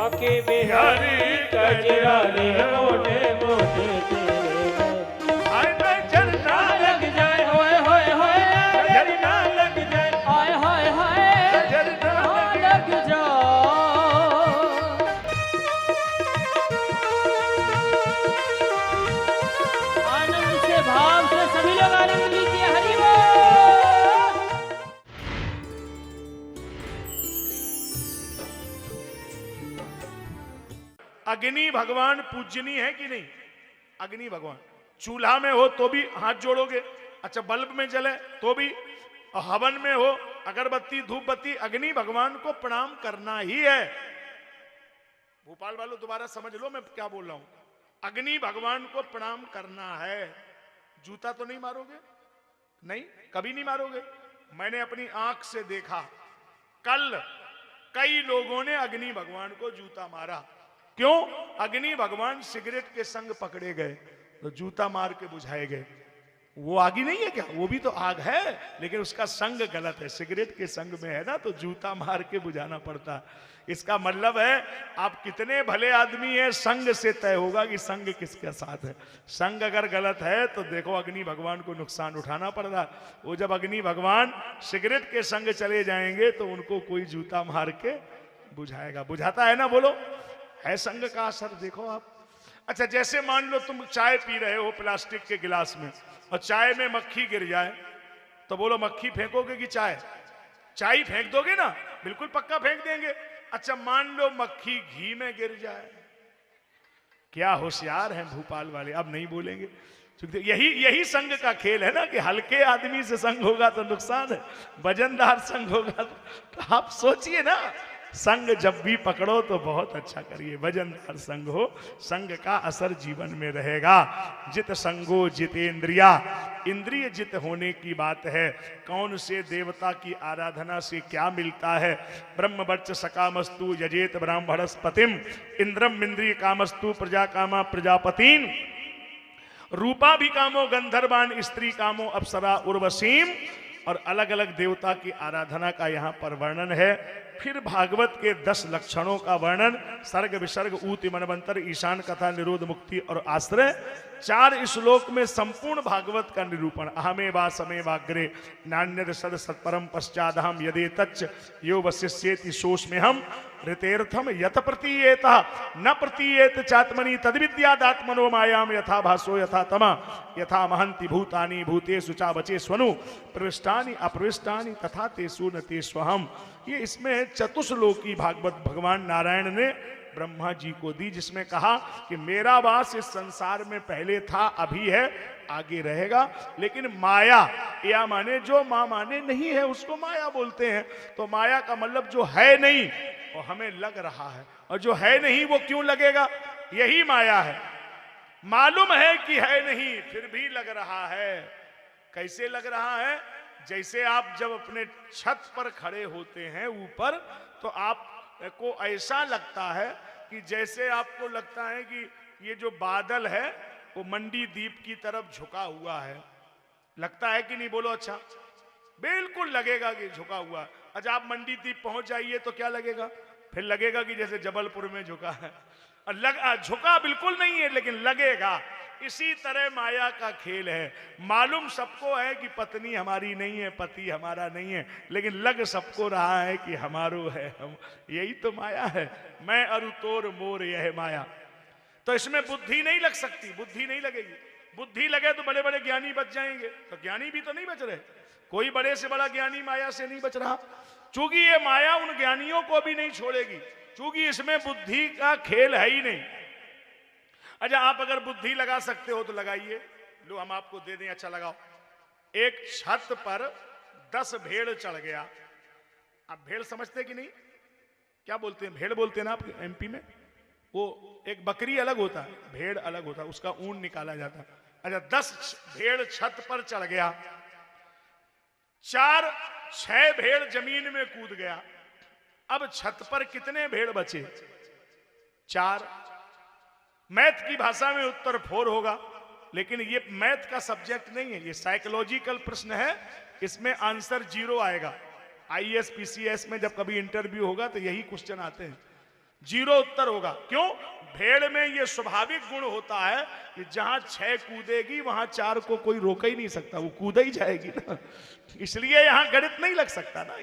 बाके बिहारी कजरा रे मोटे मोटे तेरे हाय नजर ना लग जाए होए होए होए नजर ना लग जाए हाय हाय हाय नजर ना लग जाओ। आनंद से भाव से सभी लोग आनंद लीजिए। हरि बोल। अग्नि भगवान पूजनीय है कि नहीं? अग्नि भगवान चूल्हा में हो तो भी हाथ जोड़ोगे, अच्छा बल्ब में जले तो भी, और हवन में हो अगरबत्ती धूप बत्ती, अग्नि भगवान को प्रणाम करना ही है। भोपाल वालों दोबारा समझ लो मैं क्या बोल रहा हूं। अग्नि भगवान को प्रणाम करना है। जूता तो नहीं मारोगे? नहीं, कभी नहीं मारोगे। मैंने अपनी आंख से देखा, कल कई लोगों ने अग्नि भगवान को जूता मारा। क्यों? अग्नि भगवान सिगरेट के संग पकड़े गए तो जूता मार के बुझाए गए। वो आग ही नहीं है क्या? वो भी तो आग है, लेकिन उसका संग गलत है। सिगरेट के संग में है ना, तो जूता मार के बुझाना पड़ता। इसका मतलब है आप कितने भले आदमी हैं, संग से तय होगा कि संग किसके साथ है। संग अगर गलत है तो देखो अग्नि भगवान को नुकसान उठाना पड़ रहा। वो जब अग्नि भगवान सिगरेट के संग चले जाएंगे तो उनको कोई जूता मार के बुझाएगा। बुझाता है ना, बोलो, है संग का असर। देखो आप, अच्छा जैसे मान लो तुम चाय पी रहे हो प्लास्टिक के गिलास में, और चाय में मक्खी गिर जाए, तो बोलो मक्खी फेंकोगे कि चाय? चाय फेंक दोगे ना, बिल्कुल पक्का फेंक देंगे। अच्छा मान लो मक्खी घी में गिर जाए, क्या होशियार हैं भोपाल वाले, अब नहीं बोलेंगे। क्योंकि यही संग का खेल है ना, कि हल्के आदमी से संग होगा तो नुकसान है, वजनदार संग होगा तो आप सोचिए ना, संग जब भी पकड़ो तो बहुत अच्छा करिए, वजनदार संग हो, संग का असर जीवन में रहेगा। जित संगो जितेंद्रिया, इंद्रिय जित होने की बात है। कौन से देवता की आराधना से क्या मिलता है? ब्रह्म वर्च सकामस्तु यजेत ब्राह्मणस्पतिम, इंद्रम इंद्रिय कामस्तु प्रजा कामा प्रजापतिन, रूपा भी कामो गंधर्वान स्त्री कामो अप्सरा उर्वशीम। और अलग अलग देवता की आराधना का यहाँ पर वर्णन है। फिर भागवत के 10 लक्षणों का वर्णन, सर्ग विसर्ग ऊति मनवंतर ईशान कथा निरोध मुक्ति और आश्रय, 4 श्लोक में संपूर्ण भागवत का निरूपण। अहमे वा समे वाग्रे नान्यद सद सत्परम पश्चादहम यदे तच्च यो वशिष्येति सोष्मे हम ऋतेर्थम यत प्रतीयेत न प्रतीयेत चात्मनि तद्विद्यादात्मनो मायाम यथा भासो यथा तमा यथा महंति भूतानि भूतेषु चा बचे स्वनु प्रविष्टानि अप्रविष्टानि तथा तेषु न तेष्वहम। ये इसमें चतुश्लोकी भागवत भगवान नारायण ने ब्रह्मा जी को दी, जिसमें कहा कि मेरा वास इस संसार में पहले था, अभी है, आगे रहेगा। लेकिन माया, या माने जो माँ माने नहीं है उसको माया बोलते हैं। तो माया का मतलब जो है नहीं और हमें लग रहा है, और जो है नहीं वो क्यों लगेगा? यही माया है। मालूम है कि है नहीं फिर भी लग रहा है। कैसे लग रहा है? जैसे आप जब अपने छत पर खड़े होते हैं ऊपर, तो आपको ऐसा लगता है कि जैसे आपको लगता है कि ये जो बादल है वो मंडी द्वीप की तरफ झुका हुआ है। लगता है कि नहीं? बोलो। अच्छा, बिल्कुल लगेगा कि झुका हुआ। अच्छा आप मंडी द्वीप पहुंच जाइए तो क्या लगेगा? फिर लगेगा कि जैसे जबलपुर में झुका है। और झुका बिल्कुल नहीं है, लेकिन लगेगा। इसी तरह माया का खेल है। मालूम सबको है कि पत्नी हमारी नहीं है, पति हमारा नहीं है, लेकिन लग सबको रहा है कि हमारो है, हम। यही तो माया है। मैं अरु तोर मोर यह माया। तो इसमें बुद्धि नहीं लग सकती, बुद्धि नहीं लगेगी। बुद्धि लगे तो बड़े बड़े ज्ञानी बच जाएंगे, तो ज्ञानी भी तो नहीं बच रहे। कोई बड़े से बड़ा ज्ञानी माया से नहीं बच रहा, क्योंकि ये माया उन ज्ञानियों को भी नहीं छोड़ेगी, क्योंकि इसमें बुद्धि का खेल है ही नहीं। अच्छा आप अगर बुद्धि लगा सकते हो तो लगाइए, लो हम आपको दे दें। अच्छा लगाओ। एक छत पर 10 भेड़ चढ़ गया। आप भेड़ समझते कि नहीं? क्या बोलते हैं? भेड़ बोलते हैं ना आप एमपी में। वो एक बकरी अलग होता है, भेड़ अलग होता है, उसका ऊन निकाला जाता है। अच्छा 10 भेड़ छत पर चढ़ गया, 4-6 भेड़ जमीन में कूद गया। अब छत पर कितने भेड़ बचे? 4। मैथ की भाषा में उत्तर 4 होगा, लेकिन ये मैथ का सब्जेक्ट नहीं है, ये साइकोलॉजिकल प्रश्न है। इसमें आंसर 0 आएगा। आईएएस पीसीएस में जब कभी इंटरव्यू होगा तो यही क्वेश्चन आते हैं। जीरो उत्तर होगा। क्यों? भेड़ में ये स्वाभाविक गुण होता है कि जहां 6 कूदेगी वहां 4 को कोई रोक ही नहीं सकता, वो कूद ही जाएगी ना। इसलिए यहां गणित नहीं लग सकता ना।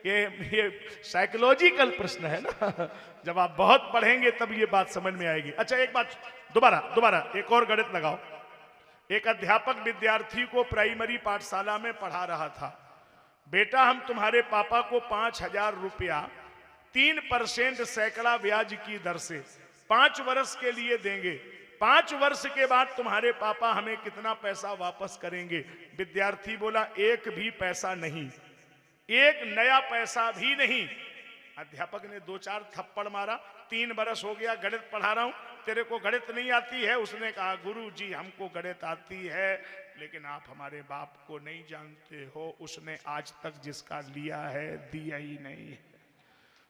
ये साइकोलॉजिकल प्रश्न है ना। जब आप बहुत पढ़ेंगे तब ये बात समझ में आएगी। अच्छा, एक बात दोबारा एक और गणित लगाओ। एक अध्यापक विद्यार्थी को प्राइमरी पाठशाला में पढ़ा रहा था। बेटा, हम तुम्हारे पापा को 5,000 रुपया 3% सैकड़ा ब्याज की दर से 5 वर्ष के लिए देंगे। 5 वर्ष के बाद तुम्हारे पापा हमें कितना पैसा वापस करेंगे? विद्यार्थी बोला, एक भी पैसा नहीं, एक नया पैसा भी नहीं। अध्यापक ने 2-4 थप्पड़ मारा। 3 बरस हो गया गणित पढ़ा रहा हूं, तेरे को गणित नहीं आती है? उसने कहा, गुरु जी हमको गणित आती है, लेकिन आप हमारे बाप को नहीं जानते हो, उसने आज तक जिसका लिया है दिया ही नहीं है।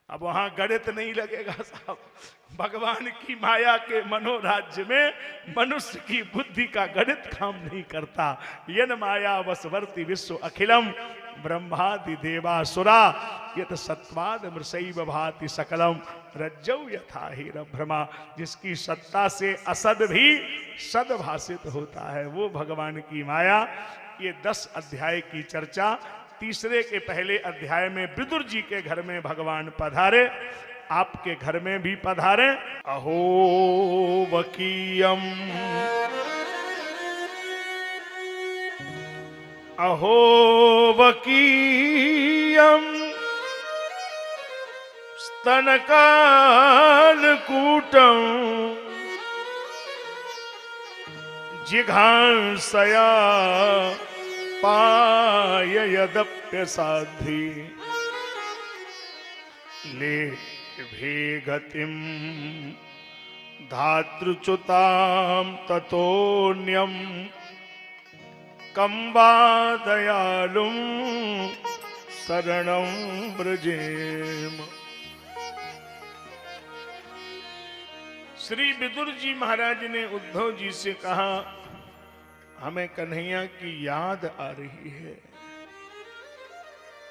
अब वहां गणित नहीं लगेगा साहब। भगवान की माया के मनोराज्य में मनुष्य की बुद्धि का गणित काम नहीं करता। यन माया वसवर्ति विश्व अखिलम ब्रह्मादि देवासुरा यत सत्वाद मृषैव भाति सकलम रज्जौ यथा हीरभ्रमा। जिसकी सत्ता से असद भी सद्भासित होता है, वो भगवान की माया। ये 10 अध्याय की चर्चा। तीसरे के पहले अध्याय में विदुर जी के घर में भगवान पधारे, आपके घर में भी पधारे। अहो वकीयम अहो वकीयम स्तनकालकूटम जिघांसया पाययदप्यसाध्वी ले भेगतिम धातृच्युताम ततोन्यम कंबा दयालुम शरणं व्रजेम। श्री विदुर जी महाराज ने उद्धव जी से कहा, हमें कन्हैया की याद आ रही है।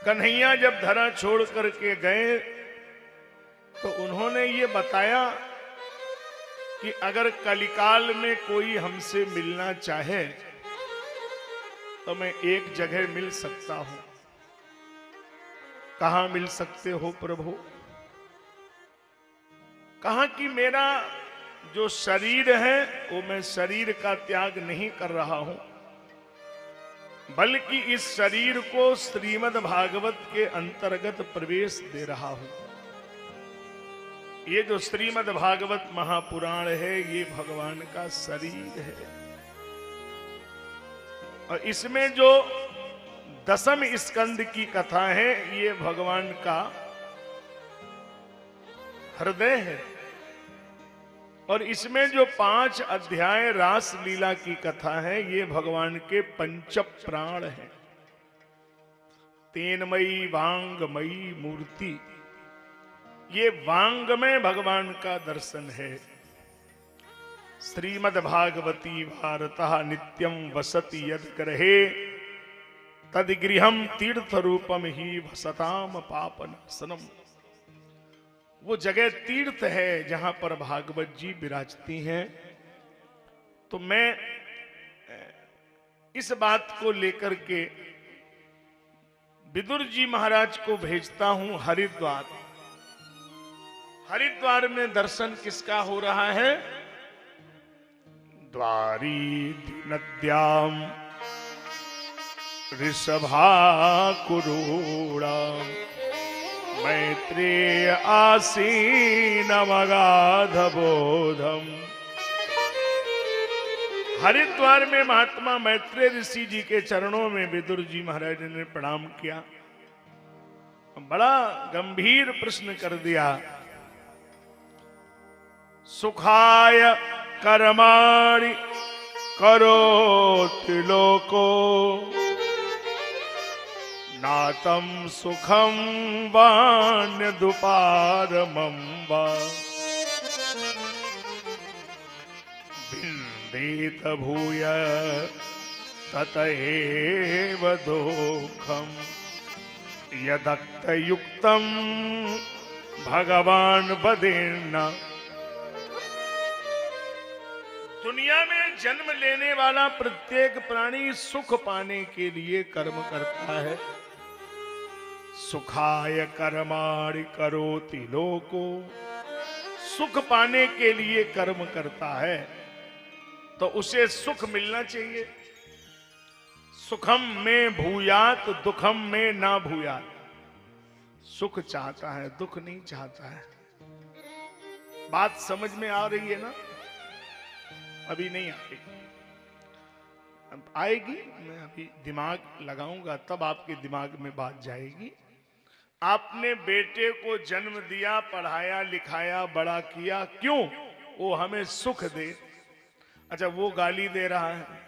कन्हैया जब धरा छोड़ करके गए तो उन्होंने ये बताया कि अगर कलिकाल में कोई हमसे मिलना चाहे तो मैं एक जगह मिल सकता हूं। कहां मिल सकते हो प्रभु? कहा कि मेरा जो शरीर है वो मैं शरीर का त्याग नहीं कर रहा हूं, बल्कि इस शरीर को श्रीमद् भागवत के अंतर्गत प्रवेश दे रहा हूं। ये जो श्रीमद् भागवत महापुराण है ये भगवान का शरीर है, और इसमें जो 10वें स्कंद की कथा है ये भगवान का हृदय है, और इसमें जो 5 अध्याय रास लीला की कथा है ये भगवान के पंच प्राण है। तेनमयी वांगमयी मूर्ति, ये वांग में भगवान का दर्शन है। श्रीमद् भागवती भारतः नित्यम वसति यद ग्रहे तद गृहम तीर्थ रूपम ही भसताम पापनाशनम। वो जगह तीर्थ है जहां पर भागवत जी विराजती हैं। तो मैं इस बात को लेकर के विदुर जी महाराज को भेजता हूं हरिद्वार। हरिद्वार में दर्शन किसका हो रहा है? द्वारी नद्याम ऋषभाकुरूढ़ाम मैत्रेय आसीनमगाध बोधम। हरिद्वार में महात्मा मैत्रेय ऋषि जी के चरणों में विदुर जी महाराज ने प्रणाम किया। बड़ा गंभीर प्रश्न कर दिया। सुखाय कर्माणि करोति लोको नातम सुखम वान्य दुपारमं वा बिंदेत भूय ततएव दुःखम यदक्त युक्तम भगवान बदेना। दुनिया में जन्म लेने वाला प्रत्येक प्राणी सुख पाने के लिए कर्म करता है। सुखाय कर्माणि करोति लोको, सुख पाने के लिए कर्म करता है तो उसे सुख मिलना चाहिए। सुखम में भूयात दुखम में ना भूयात। सुख चाहता है, दुख नहीं चाहता है। बात समझ में आ रही है ना? अभी नहीं आएगी, अब आएगी। मैं अभी दिमाग लगाऊंगा तब आपके दिमाग में बात जाएगी। आपने बेटे को जन्म दिया, पढ़ाया लिखाया, बड़ा किया, क्यों? वो हमें सुख दे। अच्छा, वो गाली दे रहा है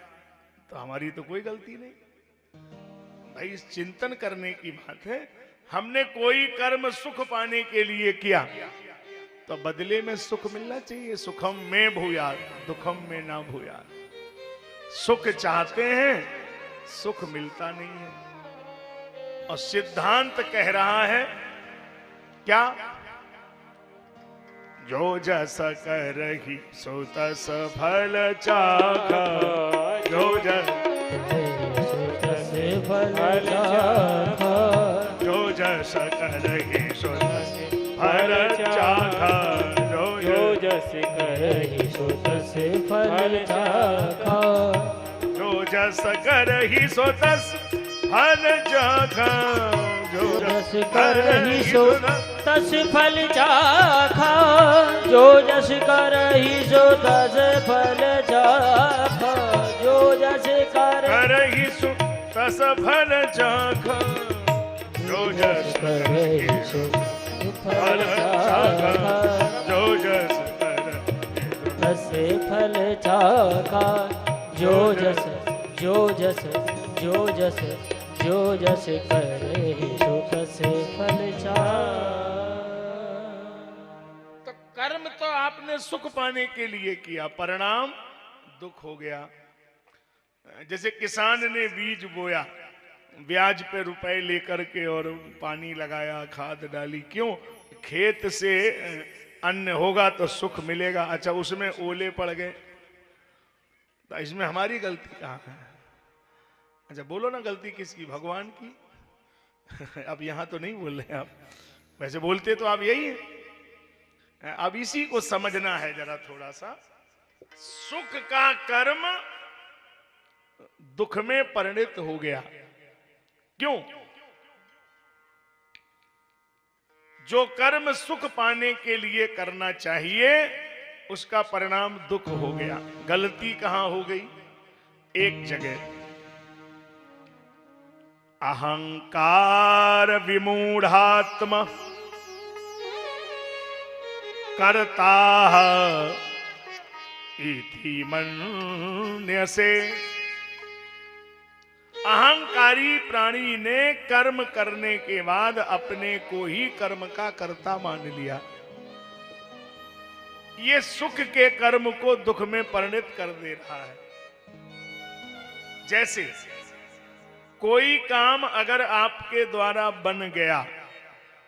तो हमारी तो कोई गलती नहीं भाई। इस चिंतन करने की बात है। हमने कोई कर्म सुख पाने के लिए किया तो बदले में सुख मिलना चाहिए। सुखम में भूयात दुखम में ना भूयात। सुख चाहते हैं, सुख मिलता नहीं है। और सिद्धांत कह रहा है क्या? जो जस करहि सो तस फल चाखा। जो जस फल चाखा। जो जस करहि सो तस फल चाखा। जो जस करहि सो तस फल चाखा। जो जस करहि सो तस फल चाखा। जो जस करहि सो तस फल चाखा। जो जस करहि सो तस फल चाखा। जो जस करहि सो तस फल चाखा। जो जस करहि सो फल चाखा। जो जस तस फल चाखा। जो जस जो जस जो जस जो जस करहि सो तस फल चाखा। तो कर्म तो आपने सुख पाने के लिए किया, परिणाम दुख हो गया। जैसे किसान ने बीज बोया, ब्याज पे रुपए लेकर के और पानी लगाया, खाद डाली, क्यों? खेत से अन्न होगा तो सुख मिलेगा। अच्छा, उसमें ओले पड़ गए तो इसमें हमारी गलती कहाँ है? अच्छा बोलो ना, गलती किसकी? भगवान की। अब यहां तो नहीं बोल रहे आप, वैसे बोलते तो आप यही है। अब इसी को समझना है जरा थोड़ा सा। सुख का कर्म दुख में परिणत हो गया, क्यों? जो कर्म सुख पाने के लिए करना चाहिए उसका परिणाम दुख हो गया। गलती कहां हो गई? एक जगह अहंकार विमूढ़ात्मा कर्ता इति मन्यसे। अहंकारी प्राणी ने कर्म करने के बाद अपने को ही कर्म का कर्ता मान लिया। ये सुख के कर्म को दुख में परिणत कर दे रहा है। जैसे कोई काम अगर आपके द्वारा बन गया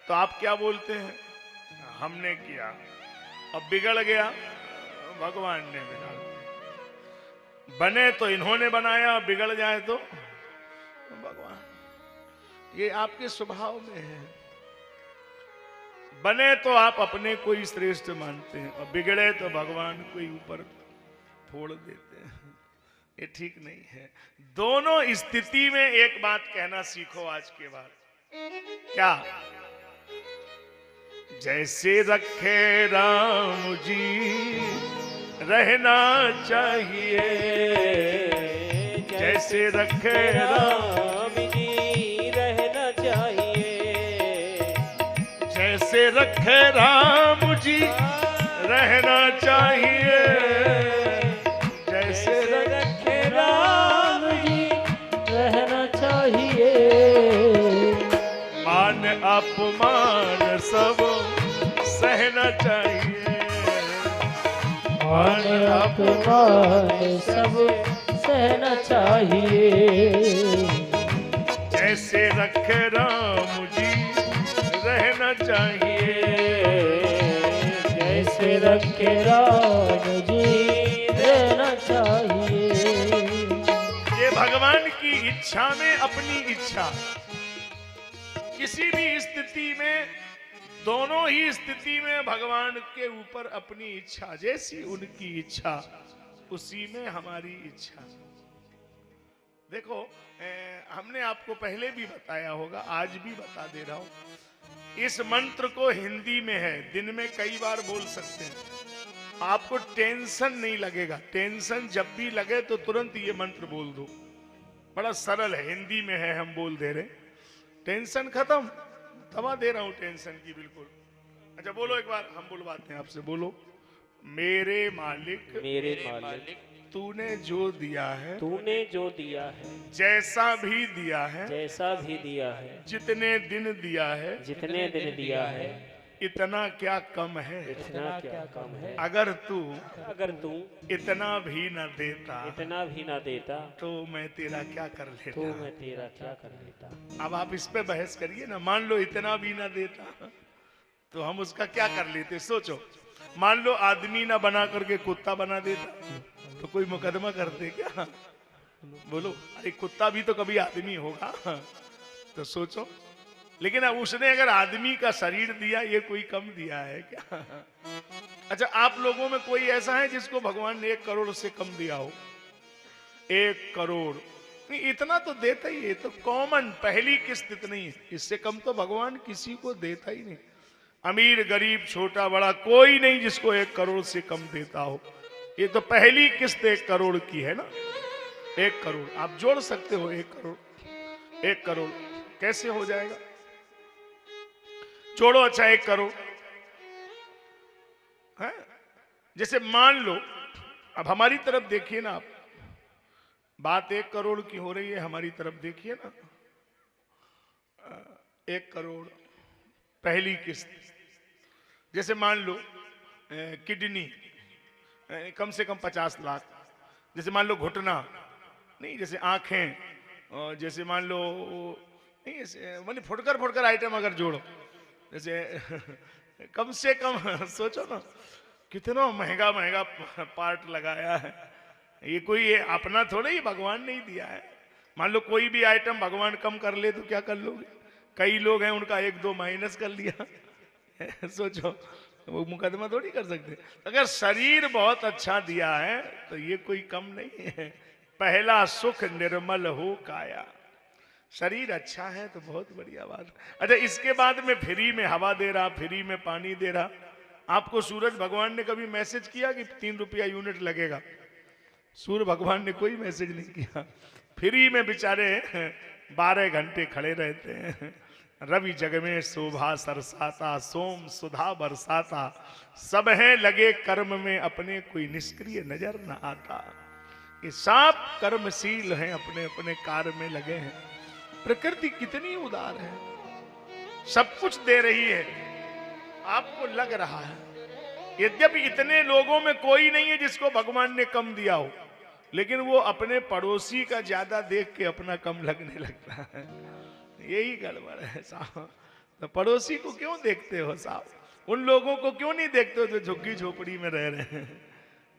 तो आप क्या बोलते हैं? हमने किया। अब बिगड़ गया, भगवान ने बिगाड़ दिया। बने तो इन्होंने बनाया, बिगड़ जाए तो भगवान। ये आपके स्वभाव में है। बने तो आप अपने को ही श्रेष्ठ मानते हैं और बिगड़े तो भगवान को ही ऊपर फोड़ देते हैं। ये ठीक नहीं है। दोनों स्थिति में एक बात कहना सीखो आज के बाद। क्या? जैसे रखे राम जी रहना चाहिए। जैसे रखे राम जी रहना चाहिए। जैसे रखे राम जी रहना चाहिए। जैसे रखे राम जी रहना चाहिए। मान अपमान सब सहना चाहिए। मान अपमान सब सहना चाहिए। जैसे रखे राम जी रहना चाहिए। चाहिए। जैसे रखे राम जी देना चाहिए। ये भगवान की इच्छा में अपनी इच्छा, किसी भी स्थिति में, दोनों ही स्थिति में भगवान के ऊपर अपनी इच्छा, जैसी उनकी इच्छा उसी में हमारी इच्छा। देखो हमने आपको पहले भी बताया होगा, आज भी बता दे रहा हूं। इस मंत्र को हिंदी में है, दिन में कई बार बोल सकते हैं, आपको टेंशन नहीं लगेगा। टेंशन जब भी लगे तो तुरंत ये मंत्र बोल दो, बड़ा सरल है, हिंदी में है, हम बोल दे रहे। टेंशन खत्म, दवा दे रहा हूं टेंशन की, बिल्कुल। अच्छा बोलो एक बार, हम बुलवाते हैं आपसे, बोलो। मेरे मालिक, मेरे मालिक, तूने जो दिया है, तूने जो दिया है, जैसा भी दिया है, जैसा भी दिया है, जितने दिन दिया है, जितने दिन दिया है, इतना क्या कम है, इतना क्या कम है। अगर तू इतना भी न देता, इतना भी न देता, तो मैं तेरा क्या कर तो लेता। मैं तेरा क्या कर लेता। अब आप इस पे बहस करिए ना। मान लो इतना भी ना देता तो हम उसका क्या कर लेते, सोचो। मान लो आदमी ना बना करके कुत्ता बना देता तो कोई मुकदमा करते क्या? बोलो, अरे कुत्ता भी तो कभी आदमी होगा, तो सोचो। लेकिन अब उसने अगर आदमी का शरीर दिया, ये कोई कम दिया है क्या? अच्छा, आप लोगों में कोई ऐसा है जिसको भगवान ने 1 करोड़ से कम दिया हो? 1 करोड़ नहीं, इतना तो देता ही है, तो कॉमन पहली किस्त इतनी है, इससे कम तो भगवान किसी को देता ही नहीं। अमीर गरीब छोटा बड़ा कोई नहीं जिसको 1 करोड़ से कम देता हो। ये तो पहली किस्त 1 करोड़ की है ना। 1 करोड़ आप जोड़ सकते हो, 1 करोड़ 1 करोड़ कैसे हो जाएगा? जोड़ो। अच्छा 1 करोड़ है, जैसे मान लो, अब हमारी तरफ देखिए ना आप, बात 1 करोड़ की हो रही है, हमारी तरफ देखिए ना। 1 करोड़ पहली किस्त, जैसे मान लो किडनी कम से कम 50 लाख, जैसे मान लो घुटना नहीं, जैसे आंखें, और जैसे मान लो नहीं, ऐसे मतलब फुटकर आइटम अगर जोड़ो, जैसे कम से कम सोचो ना कितना महंगा महंगा पार्ट लगाया है। ये कोई ये अपना थोड़ा ही भगवान नहीं दिया है। मान लो कोई भी आइटम भगवान कम कर ले तो क्या कर लोगे? कई लोग हैं उनका 1-2 माइनस कर लिया सोचो, वो मुकदमा थोड़ी कर सकते। अगर शरीर बहुत अच्छा दिया है तो ये कोई कम नहीं है। पहला सुख निर्मल हो काया, शरीर अच्छा है तो बहुत बढ़िया बात। अच्छा, इसके बाद में फ्री में हवा दे रहा, फ्री में पानी दे रहा। आपको सूरज भगवान ने कभी मैसेज किया कि 3 रुपया यूनिट लगेगा? सूर्य भगवान ने कोई मैसेज नहीं किया। फ्री में बेचारे 12 घंटे खड़े रहते हैं। रवि जग में शोभा सरसाता, सोम सुधा बरसाता, सब हैं लगे कर्म में अपने, कोई निष्क्रिय नजर न आता। ये सब कर्मशील हैं, अपने अपने कार्य में लगे हैं। प्रकृति कितनी उदार है, सब कुछ दे रही है, आपको लग रहा है। यद्यपि इतने लोगों में कोई नहीं है जिसको भगवान ने कम दिया हो, लेकिन वो अपने पड़ोसी का ज्यादा देख के अपना कम लगने लगता है। यही गड़बड़ है साहब। तो पड़ोसी को क्यों देखते हो साहब? उन लोगों को क्यों नहीं देखते हो जो झुग्गी झोपड़ी में रह रहे हैं?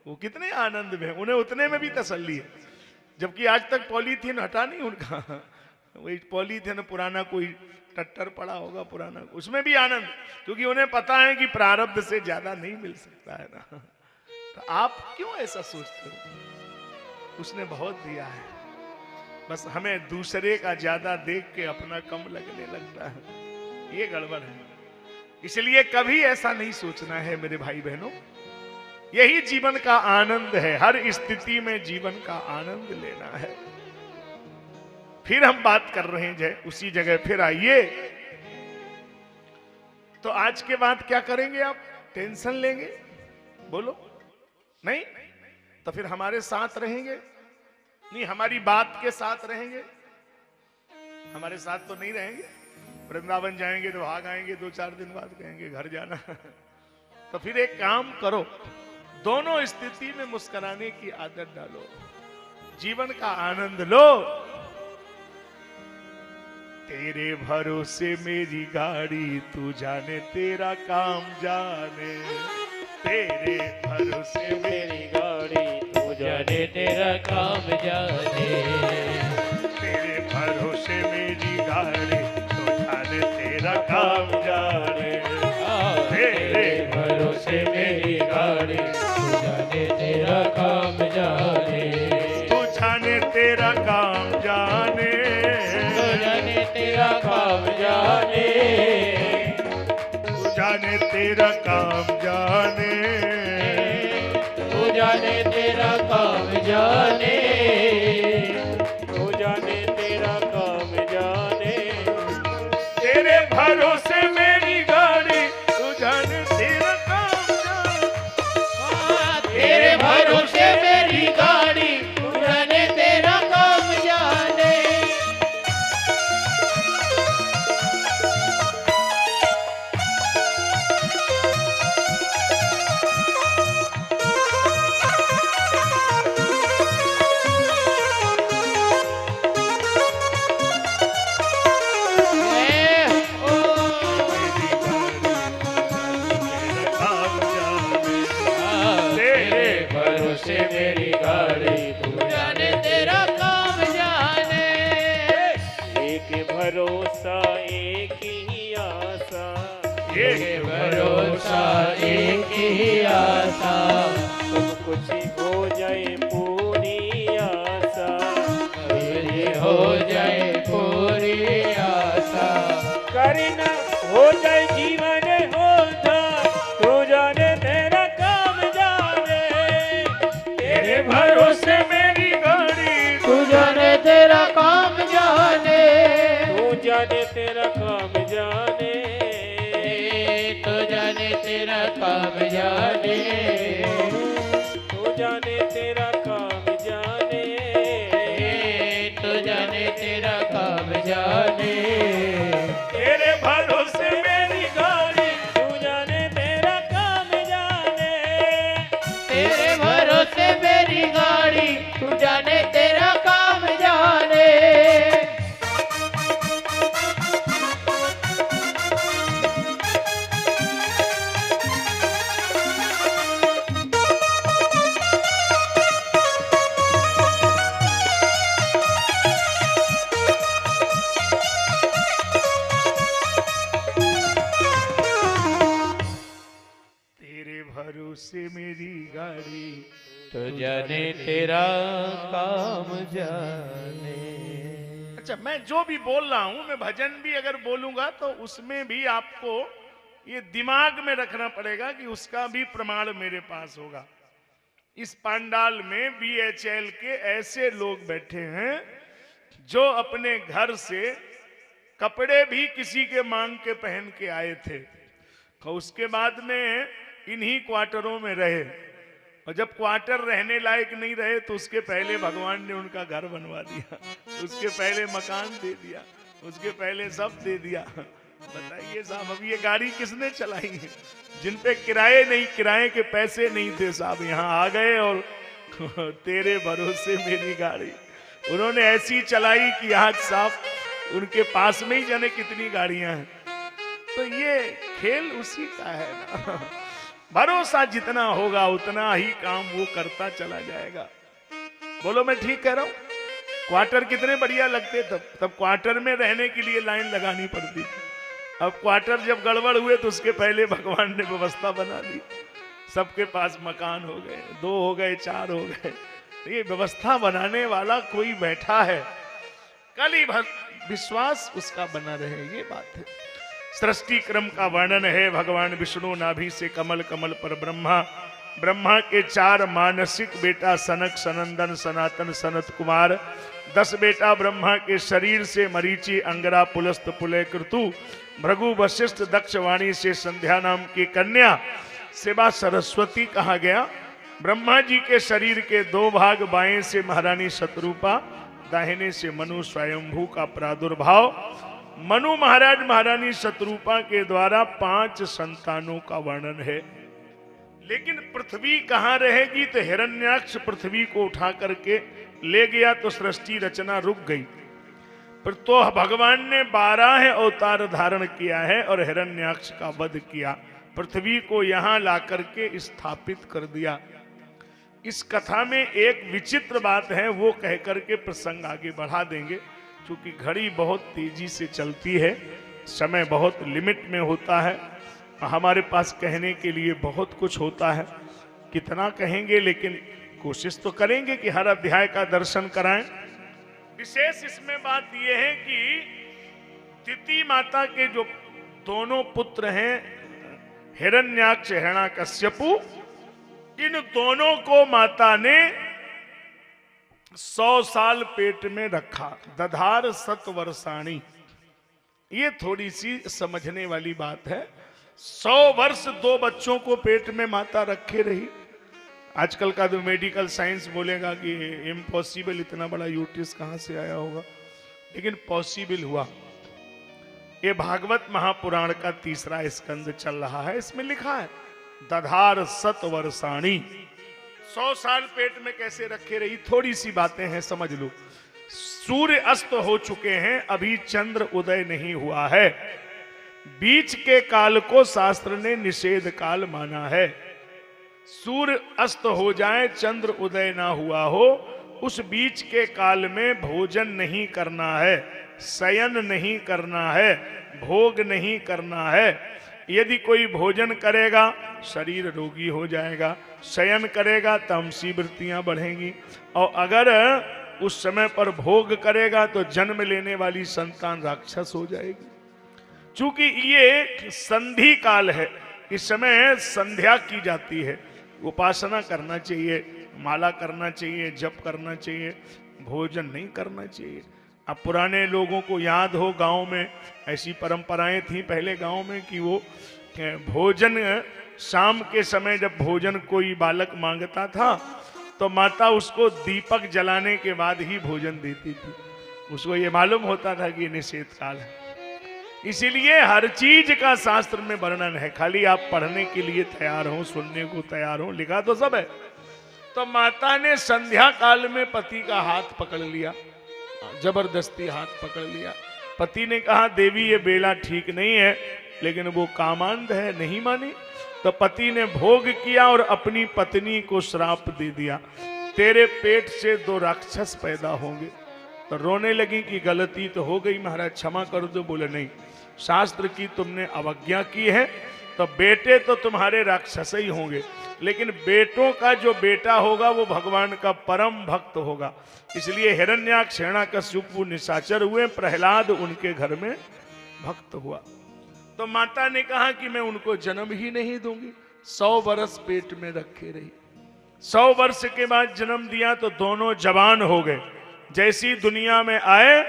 वो कितने आनंद में, उन्हें उतने में भी तसल्ली है। जबकि आज तक पॉलीथीन हटा नहीं उनका। वही पॉलीथीन पुराना कोई टट्टर पड़ा होगा पुराना, उसमें भी आनंद, क्योंकि उन्हें पता है कि प्रारब्ध से ज्यादा नहीं मिल सकता है ना। तो आप क्यों ऐसा सोचते हो? उसने बहुत दिया है, बस हमें दूसरे का ज्यादा देख के अपना कम लगने लगता है। ये गड़बड़ है। इसलिए कभी ऐसा नहीं सोचना है मेरे भाई बहनों। यही जीवन का आनंद है, हर स्थिति में जीवन का आनंद लेना है। फिर हम बात कर रहे हैं उसी जगह फिर आइए। तो आज के बाद क्या करेंगे आप? टेंशन लेंगे? बोलो नहीं, तो फिर हमारे साथ रहेंगे नहीं, हमारी बात के साथ रहेंगे? हमारे साथ तो नहीं रहेंगे। वृंदावन जाएंगे तो भाग आएंगे, 2-4 दिन बाद कहेंगे घर जाना। तो फिर एक काम करो, दोनों स्थिति में मुस्कुराने की आदत डालो, जीवन का आनंद लो। तेरे भरोसे मेरी गाड़ी, तू जाने तेरा काम जाने। तेरे भरोसे मेरी गाड़ी, तू जाने तेरा काम जाने। तेरे भरोसे मेरी गाड़ी, तू जाने तेरा काम जाने। तेरे भरोसे मेरी गाड़ी, तू जाने तेरा काम जाने। तू जाने तेरा काम जाने। तू जाने तेरा काम जाने। तू जाने तेरा काम जाने। तू जाने तेरा काम जाने। तू जाने तेरा काम जाने। तेरे भरोसे मेरी गाड़ी, तू जाने तेरा काम जाने। तेरे भरोसे मेरी गाड़ी, तू जाने तेरा काम जाने। तेरे भरोसे मेरी गाड़ी, तू जाने तेरा काम जाने। एक भरोसा एक ही आशा, एक भरोसा एक ही आशा, सब कुछ हो जाए पूरी आशा। मेरी हो जाए पूरी आशा। करना हो जाए जीवन होता, तू जाने तेरा काम जाने। तेरे भरोसे मेरी गाड़ी, तू जाने तेरा काम जाने। तू जाने तेरा काम जाने। तू जाने तेरा काम जाने। तू जाने तेरा काम जाने। तू जाने तेरा काम जाने। तेरे भरोसे मेरी गाड़ी, तू जाने तेरा काम जाने। तेरे भरोसे मेरी गाड़ी, तू जाने तेरा काम जाने। तेरे भरोसे मेरी गाड़ी। तो जाने तेरा काम जाने। अच्छा, मैं जो भी बोल रहा हूं, मैं भजन भी अगर बोलूंगा तो उसमें भी आपको ये दिमाग में रखना पड़ेगा कि उसका भी प्रमाण मेरे पास होगा। इस पंडाल में बीएचएल के ऐसे लोग बैठे हैं जो अपने घर से कपड़े भी किसी के मांग के पहन के आए थे, और उसके बाद में इन्हीं क्वार्टरों में रहे, और जब क्वार्टर रहने लायक नहीं रहे तो उसके पहले भगवान ने उनका घर बनवा दिया, उसके पहले मकान दे दिया, उसके पहले सब दे दिया। बताइए साहब, अब ये गाड़ी किसने चलाई है? जिन पे किराए नहीं, किराए के पैसे नहीं थे साहब, यहाँ आ गए और तेरे भरोसे मेरी गाड़ी उन्होंने ऐसी चलाई कि आज साहब उनके पास में ही जाने कितनी गाड़ियां हैं। तो ये खेल उसी का है ना। भरोसा जितना होगा उतना ही काम वो करता चला जाएगा। बोलो मैं ठीक कह रहा हूं? क्वार्टर कितने बढ़िया लगते तब क्वार्टर में रहने के लिए लाइन लगानी पड़ती थी। अब क्वार्टर जब गड़बड़ हुए तो उसके पहले भगवान ने व्यवस्था बना दी, सबके पास मकान हो गए, 2 हो गए, 4 हो गए। ये व्यवस्था बनाने वाला कोई बैठा है, कल ही विश्वास उसका बना रहे, ये बात है। सृष्टि क्रम का वर्णन है। भगवान विष्णु नाभि से कमल, कमल पर ब्रह्मा, ब्रह्मा के 4 मानसिक बेटा सनक, सनंदन, सनातन, सनत कुमार, 10 बेटा ब्रह्मा के शरीर से मरीचि, अंगरा, पुलस्त, पुलय, कृतु, भृगु, वशिष्ठ, दक्ष, वाणी से संध्या नाम की कन्या, सेवा सरस्वती कहा गया। ब्रह्मा जी के शरीर के 2 भाग, बाएं से महारानी शतरूपा, दाहिने से मनु स्वयंभू का प्रादुर्भाव। मनु महाराज महारानी शतरूपा के द्वारा 5 संतानों का वर्णन है। लेकिन पृथ्वी कहां रहेगी? तो हिरण्याक्ष पृथ्वी को उठा करके ले गया तो सृष्टि रचना रुक गई। पर तो भगवान ने 12 अवतार धारण किया है और हिरण्याक्ष का वध किया, पृथ्वी को यहां ला करके स्थापित कर दिया। इस कथा में एक विचित्र बात है, वो कह करके प्रसंग आगे बढ़ा देंगे, क्योंकि घड़ी बहुत तेजी से चलती है, समय बहुत लिमिट में होता है, हमारे पास कहने के लिए बहुत कुछ होता है। कितना कहेंगे, लेकिन कोशिश तो करेंगे कि हर अध्याय का दर्शन कराएं। विशेष इसमें बात यह है कि तिथि माता के जो दोनों पुत्र हैं, हिरण्याक्ष हिरण्याकश्यपु, इन दोनों को माता ने 100 साल पेट में रखा। दधार 7 वर्षाणी, ये थोड़ी सी समझने वाली बात है। 100 वर्ष 2 बच्चों को पेट में माता रखे रही। आजकल का जो मेडिकल साइंस बोलेगा कि इम्पॉसिबल, इतना बड़ा यूट्रस कहां से आया होगा, लेकिन पॉसिबल हुआ। ये भागवत महापुराण का 3रा स्कंद चल रहा है, इसमें लिखा है दधार 7 वर्षाणी। 100 साल पेट में कैसे रखे रही, थोड़ी सी बातें हैं, समझ लो। सूर्य अस्त हो चुके हैं, अभी चंद्र उदय नहीं हुआ है। बीच के काल को शास्त्र ने निषेध काल माना है। सूर्य अस्त हो जाए, चंद्र उदय ना हुआ हो, उस बीच के काल में भोजन नहीं करना है, शयन नहीं करना है, भोग नहीं करना है। यदि कोई भोजन करेगा शरीर रोगी हो जाएगा, शयन करेगा तामसी वृत्तियां बढ़ेंगी, और अगर उस समय पर भोग करेगा तो जन्म लेने वाली संतान राक्षस हो जाएगी। चूंकि ये संधि काल है, इस समय संध्या की जाती है, उपासना करना चाहिए, माला करना चाहिए, जप करना चाहिए, भोजन नहीं करना चाहिए। अब पुराने लोगों को याद हो, गांव में ऐसी परंपराएं थी पहले गांव में कि वो भोजन शाम के समय जब भोजन कोई बालक मांगता था तो माता उसको दीपक जलाने के बाद ही भोजन देती थी। उसको ये मालूम होता था कि निषेध काल है। इसीलिए हर चीज का शास्त्र में वर्णन है, खाली आप पढ़ने के लिए तैयार हो, सुनने को तैयार हो, लिखा तो सब है। तो माता ने संध्या काल में पति का हाथ पकड़ लिया, जबरदस्ती हाथ पकड़ लिया। पति ने कहा देवी ये बेला ठीक नहीं है, लेकिन वो कामांध है, नहीं मानी। तो पति ने भोग किया और अपनी पत्नी को श्राप दे दिया, तेरे पेट से 2 राक्षस पैदा होंगे। तो रोने लगी कि गलती तो हो गई महाराज, क्षमा कर दो। बोले नहीं, शास्त्र की तुमने अवज्ञा की है, तो बेटे तो तुम्हारे राक्षस ही होंगे, लेकिन बेटों का जो बेटा होगा वो भगवान का परम भक्त होगा। इसलिए हिरण्याक्ष हिरण्याकश्यपु निशाचर हुए, प्रहलाद उनके घर में भक्त हुआ। तो माता ने कहा कि मैं उनको जन्म ही नहीं दूंगी। 100 वर्ष पेट में रखे रही। 100 वर्ष के बाद जन्म दिया तो दोनों जवान हो गए। जैसी दुनिया में आए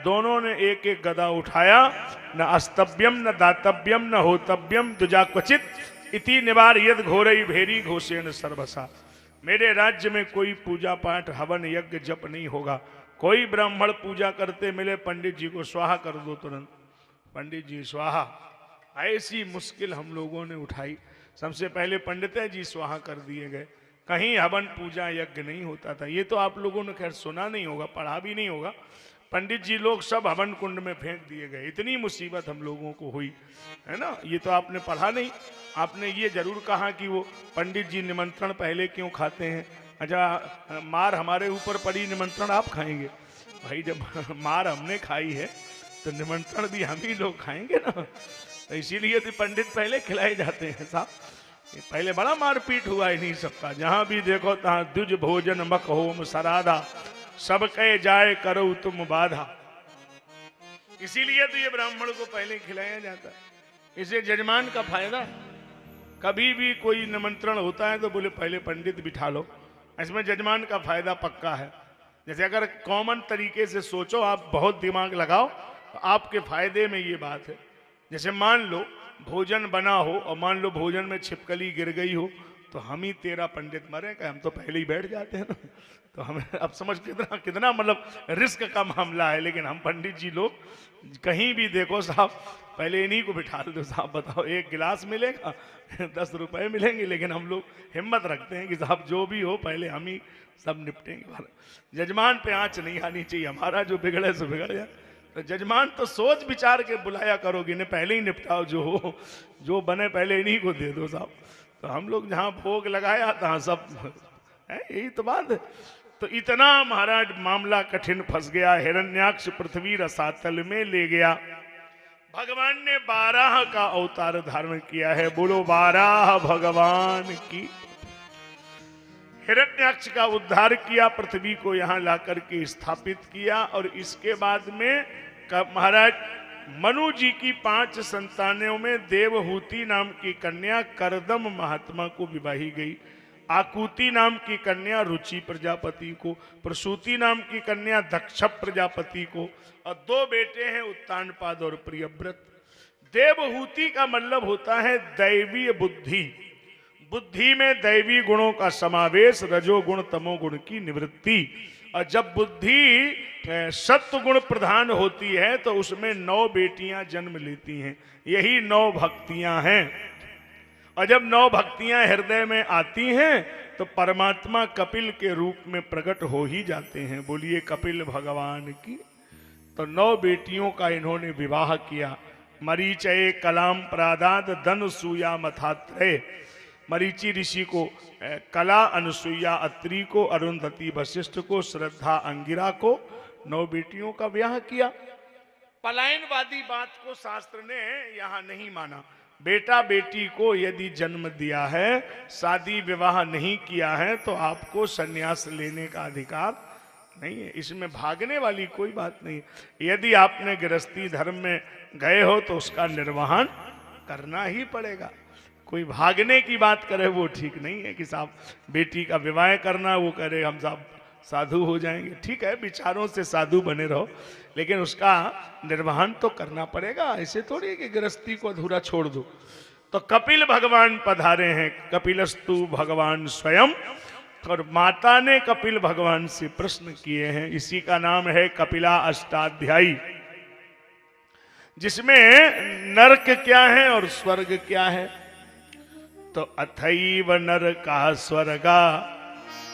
दोनों ने एक एक गदा उठाया, न अस्तव्यम न दातव्यम न होतव्यम दुजा क्वचित इति निवार यद घोरई भेरी घोषेण सर्वसा। मेरे राज्य में कोई पूजा पाठ हवन यज्ञ जप नहीं होगा। कोई ब्राह्मण पूजा करते मिले, पंडित जी को स्वाहा कर दो तुरंत, पंडित जी स्वाहा। ऐसी मुश्किल हम लोगों ने उठाई, सबसे पहले पंडित जी स्वाहा कर दिए गए। कहीं हवन पूजा यज्ञ नहीं होता था। ये तो आप लोगों ने खैर सुना नहीं होगा, पढ़ा भी नहीं होगा। पंडित जी लोग सब हवन कुंड में फेंक दिए गए। इतनी मुसीबत हम लोगों को हुई है ना। ये तो आपने पढ़ा नहीं। आपने ये जरूर कहा कि वो पंडित जी निमंत्रण पहले क्यों खाते हैं। अच्छा, मार हमारे ऊपर पड़ी, निमंत्रण आप खाएंगे? भाई जब मार हमने खाई है तो निमंत्रण भी हम ही लोग खाएंगे ना। तो इसीलिए तो पंडित पहले खिलाए जाते हैं साहब। पहले बड़ा मारपीट हुआ इन्हीं सबका। जहां भी देखो तहां दुज भोजन मक होम सराधा, सब कहे जाए करो तुम बाधा। इसीलिए तो ये ब्राह्मण को पहले खिलाया जाता है। इसे जजमान का फायदा। कभी भी कोई निमंत्रण होता है तो बोले पहले पंडित बिठा लो। इसमें जजमान का फायदा पक्का है। जैसे अगर कॉमन तरीके से सोचो, आप बहुत दिमाग लगाओ तो आपके फायदे में ये बात है। जैसे मान लो भोजन बना हो और मान लो भोजन में छिपकली गिर गई हो, तो हम ही 13 पंडित मरे का, हम तो पहले ही बैठ जाते हैं ना। तो हमें अब समझ कितना कितना मतलब रिस्क का मामला है। लेकिन हम पंडित जी लोग कहीं भी देखो साहब, पहले इन्हीं को बिठा दो साहब। बताओ, एक गिलास मिलेगा 10 रुपए मिलेंगे, लेकिन हम लोग हिम्मत रखते हैं कि साहब जो भी हो पहले हम ही सब निपटेंगे। जजमान पे आंच नहीं आनी चाहिए। हमारा जो बिगड़े सो बिगड़ जाए, तो जजमान तो सोच विचार के बुलाया करोगे, इन्हें पहले ही निपटाओ, जो बने पहले इन्हीं को दे दो साहब। तो हम लोग जहाँ भोग लगाया तहाँ सब है, यही तो बात है। तो इतना महाराज मामला कठिन फंस गया। हिरण्याक्ष पृथ्वी रसातल में ले गया। भगवान ने 12 का अवतार धारण किया है। बोलो 12 भगवान की। हिरण्याक्ष का उद्धार किया, पृथ्वी को यहां ला करके स्थापित किया। और इसके बाद में महाराज मनु जी की 5 संतानों में देवहूति नाम की कन्या करदम महात्मा को विवाही गई, आकुति नाम की कन्या रुचि प्रजापति को, प्रसूति नाम की कन्या दक्ष प्रजापति को, और 2 बेटे हैं उत्तानपाद और प्रियव्रत। देवहूति का मतलब होता है दैवीय बुद्धि, बुद्धि में दैवी गुणों का समावेश, रजोगुण तमोगुण की निवृत्ति। और जब बुद्धि सत्व गुण प्रधान होती है तो उसमें 9 बेटियां जन्म लेती हैं, यही 9 भक्तियां हैं। और जब 9 भक्तियां हृदय में आती हैं तो परमात्मा कपिल के रूप में प्रकट हो ही जाते हैं। बोलिए कपिल भगवान की। तो 9 बेटियों का इन्होंने विवाह किया। मरीचय कलाम प्रादाद धन सूया मथात्रय। मरीचि ऋषि को कला, अनुसुईया अत्रि को, अरुंधति वशिष्ठ को, श्रद्धा अंगिरा को, 9 बेटियों का ब्याह किया। पलायनवादी बात को शास्त्र ने यहां नहीं माना। बेटा बेटी को यदि जन्म दिया है, शादी विवाह नहीं किया है, तो आपको संन्यास लेने का अधिकार नहीं है। इसमें भागने वाली कोई बात नहीं। यदि आपने गृहस्थी धर्म में गए हो तो उसका निर्वहन करना ही पड़ेगा। कोई भागने की बात करे वो ठीक नहीं है कि साहब बेटी का विवाह करना, वो करे हम साहब साधु हो जाएंगे। ठीक है, विचारों से साधु बने रहो, लेकिन उसका निर्वहन तो करना पड़ेगा। ऐसे थोड़ी है कि गृहस्थी को अधूरा छोड़ दो। तो कपिल भगवान पधारे हैं, कपिलस्तु भगवान स्वयं। और माता ने कपिल भगवान से प्रश्न किए हैं। इसी का नाम है कपिला अष्टाध्यायी, जिसमें नरक क्या है और स्वर्ग क्या है। तो अथैव नरका स्वर्गा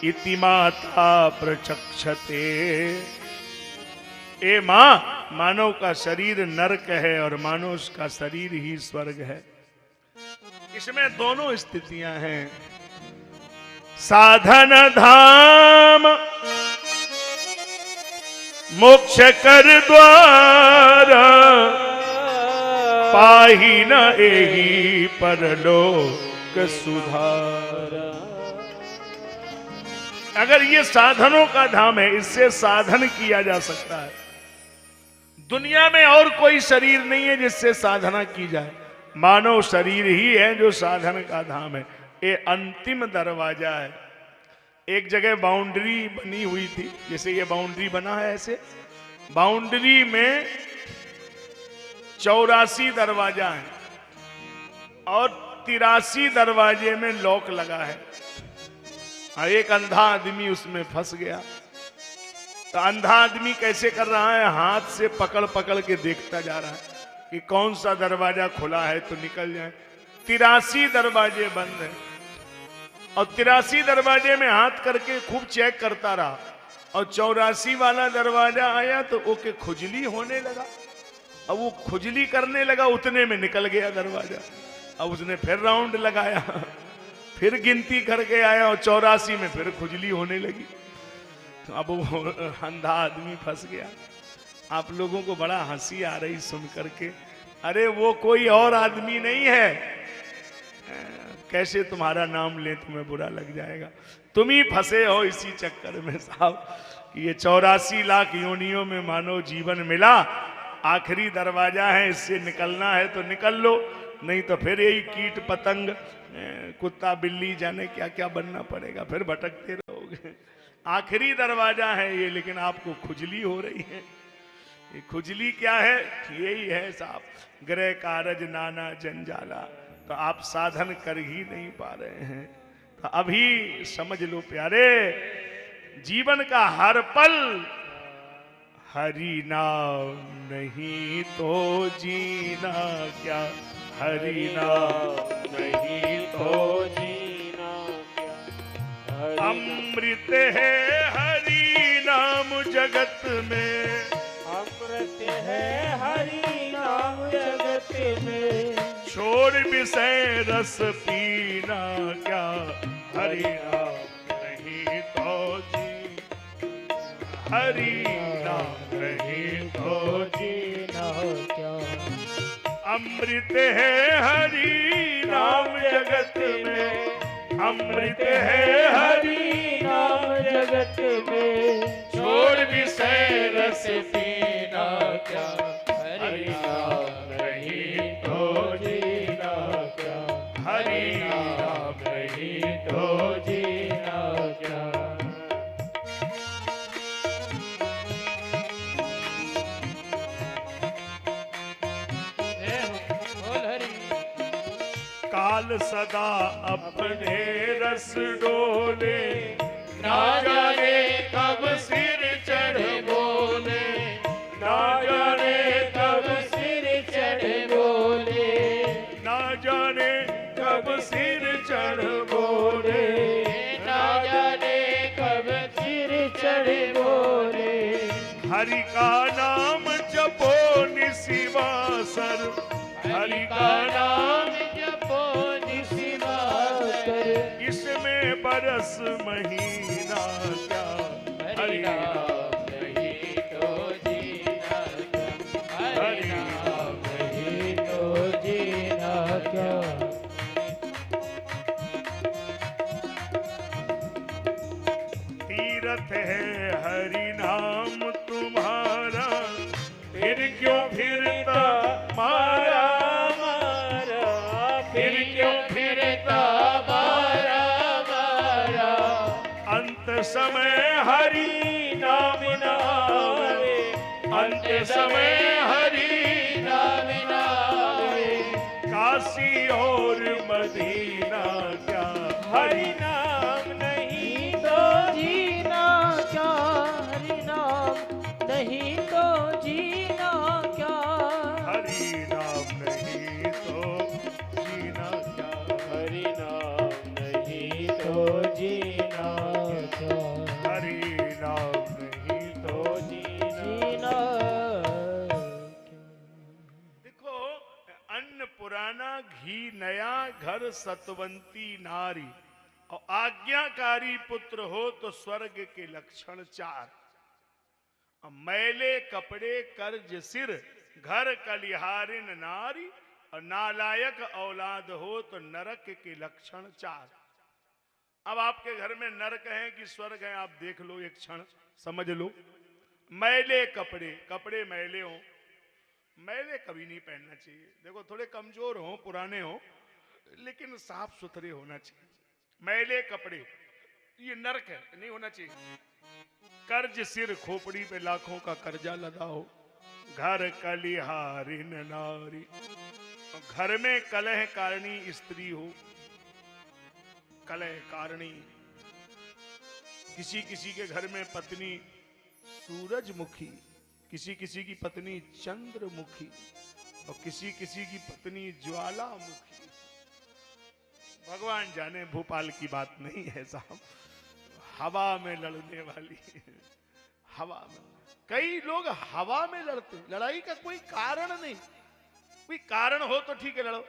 इति माता प्रचक्षते। ए मां, मानव का शरीर नरक है और मानव का शरीर ही स्वर्ग है। इसमें दोनों स्थितियां हैं। साधन धाम मोक्ष कर द्वार, पाही न एही परलोक सुधार। अगर ये साधनों का धाम है, इससे साधन किया जा सकता है। दुनिया में और कोई शरीर नहीं है जिससे साधना की जाए। मानव शरीर ही है जो साधन का धाम है। ये अंतिम दरवाजा है। एक जगह बाउंड्री बनी हुई थी, जैसे ये बाउंड्री बना है, ऐसे बाउंड्री में 84 दरवाजा है और 83 दरवाजे में लॉक लगा है। और एक अंधा आदमी उसमें फंस गया। तो अंधा आदमी कैसे कर रहा है? हाथ से पकड़ पकड़ के देखता जा रहा है कि कौन सा दरवाजा खुला है तो निकल जाए। 83 दरवाजे बंद हैं और 83 दरवाजे में हाथ करके खूब चेक करता रहा। और 84 वाला दरवाजा आया तो ओके खुजली होने लगा। अब वो खुजली करने लगा, उतने में निकल गया दरवाजा। अब उसने फिर राउंड लगाया, फिर गिनती करके आया और 84 में फिर खुजली होने लगी। तो अब वो अंधा आदमी फंस गया। आप लोगों को बड़ा हंसी आ रही सुन करके। अरे वो कोई और आदमी नहीं है। कैसे तुम्हारा नाम ले तुम्हें बुरा लग जाएगा। तुम ही फंसे हो इसी चक्कर में साहब। ये 84 लाख योनियों में मानव जीवन मिला, आखिरी दरवाजा है, इससे निकलना है तो निकल लो, नहीं तो फिर यही कीट पतंग, कुत्ता बिल्ली, जाने क्या क्या बनना पड़ेगा, फिर भटकते रहोगे। आखिरी दरवाजा है ये, लेकिन आपको खुजली हो रही है। ये खुजली क्या है? यही है साहब, ग्रह कारज नाना जंजाला। तो आप साधन कर ही नहीं पा रहे हैं। तो अभी समझ लो प्यारे, जीवन का हर पल हरि नाम नहीं तो जीना क्या, हरि नाम नहीं तो जीना क्या। अमृत है हरि नाम जगत में, अमृत है हरि नाम जगत में। छोड़ विषय रस पीना क्या, हरि नाम नहीं तो जी, हरि नाम नहीं तो जीना क्या। अमृत है हरि नाम जगत में, अमृत है हरि नाम जगत में। छोड़ विषय रस पीना क्या, हरि नाम नहीं तो जीना क्या। हरि नाम नहीं तो जीना क्या। बोल हरि। काल सदा अपने रस डोले, ना जाने कब सिर चढ़े बोले, ना जाने कब सिर चढ़े बोले, ना जाने कब सिर चढ़ बोले, ना जाने कब सिर चढ़े बोले। हरि का नाम जपो निशिवासर, हरि का नाम जपो निशिवाकर। इसमें बरस महीना क्या, हरि नाम नहीं तो जीना क्या। हरि नाम नहीं तो जीना क्या। तीर्थ है हरि नाम तुम्हारा, फिर क्यों फिरता मारा मारा, फिर क्यों फिरता मारा मारा। अंत समय हरि नाम नावे, अंत समय हरि नाम नावे। काशी और मदीना क्या, हरि नाम नहीं तो जीना क्या। हरि नाम नहीं तो जीना क्या। हरि नाम नहीं तो जीना क्या, हरि नाम नहीं तो जीना क्या। हरि नाम नहीं तो जीना क्या। देखो, अन्न पुराना घी नया, घर सतवंती नारी, और आज्ञाकारी पुत्र हो तो स्वर्ग के लक्षण चार। और मैले कपड़े कर्ज सिर, घर कलिहारिन नारी, और नालायक औलाद हो तो नरक के लक्षण चार। अब आपके घर में नरक है कि स्वर्ग है, आप देख लो, एक क्षण समझ लो। मैले कपड़े, कपड़े मैले हो, मैले कभी नहीं पहनना चाहिए। देखो थोड़े कमजोर हो, पुराने हो, लेकिन साफ सुथरे होना चाहिए। मैले कपड़े, ये नरक है, नहीं होना चाहिए। कर्ज सिर, खोपड़ी पे लाखों का कर्जा लदा हो। घर कलिहारिन नारी, घर में कलह कारिणी स्त्री हो। कलह कारिणी, किसी किसी के घर में पत्नी सूरजमुखी, किसी किसी की पत्नी चंद्रमुखी, और किसी किसी की पत्नी ज्वालामुखी। भगवान जाने, भोपाल की बात नहीं है साहब, हवा में लड़ने वाली। हवा में कई लोग हवा में लड़ते, लड़ाई का कोई कारण नहीं। कोई कारण हो तो ठीक है लड़ो,